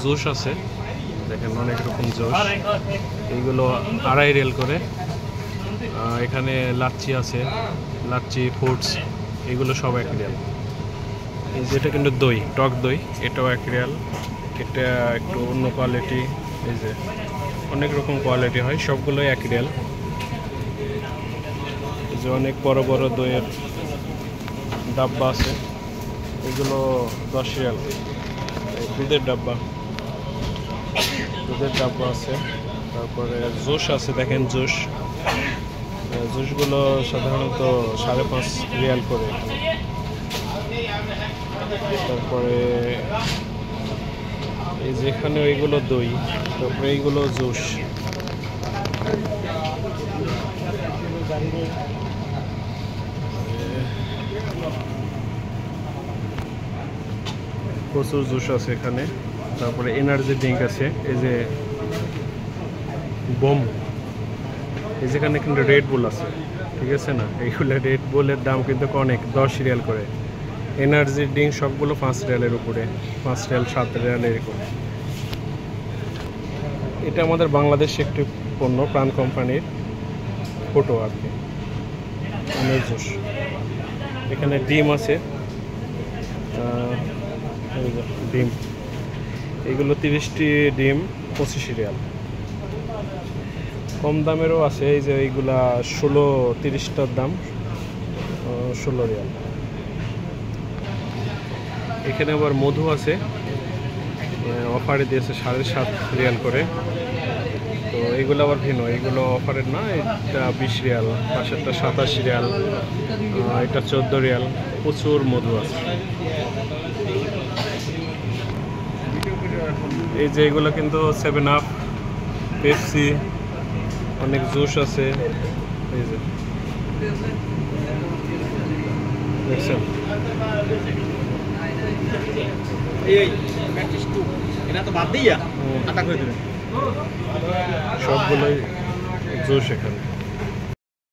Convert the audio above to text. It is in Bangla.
জুস আছে দেখেন, অনেক রকম জুস। এইগুলো 2.5 রিয়াল করে। এখানে লাচ্ছি আছে, লাচ্ছি ফুডস, এগুলো সব 1 রিয়াল। যেটা কিন্তু দই, টক দই, এটাও 1 রিয়াল। এটা একটু অন্য কোয়ালিটি, এই যে অনেক রকম কোয়ালিটি হয়, সবগুলোই 1 রিয়াল। এই যে অনেক বড় বড় দইয়ের ডাব্বা আছে, এগুলো 10 রিয়াল। দুধের ডাব্বা আছে। তারপরে জুস আছে, দেখেন জুসগুলো সাধারণত 5.5 রিয়াল করে। তারপরে এই যেখানে ওইগুলো দই, তারপরে এইগুলো জুস। প্রচুর জুস আছে এখানে। তারপরে এনার্জি ড্রিঙ্ক আছে, এই যে বোম, এই যেখানে কিন্তু রেড বুল আছে, ঠিক আছে না? এইগুলো রেড বুলের দাম কিন্তু অনেক, 10 রিয়াল করে। এনার্জি ড্রিঙ্ক সবগুলো 5 রিয়ালের উপরে, 5 রিয়াল 7 রিয়াল এরকম। এটা আমাদের বাংলাদেশ একটি পণ্য, প্রাণ কোম্পানির ফটো আর কি, আমের জুস। এখানে ডিম আছে, ডিম, এগুলো 30টি ডিম 25 রিয়াল। কম দামেরও আছে, এই যে এইগুলা 30টার দাম 16 রিয়াল। এখানে আবার মধু আছে, অফারে দিয়েছে 7.5 রিয়াল করে। তো এইগুলো আবার ভিন্ন, এইগুলো অফারের না, এটা 20 রিয়াল, পাশেরটা 27 রিয়াল, এটা 14 রিয়াল। প্রচুর মধু আছে। এই যে এগুলো কিন্তু 7 আপ, পেপসি, অনেক জুস আছে, এই যে দেখছেন। সবগুলোই জুস এখানে।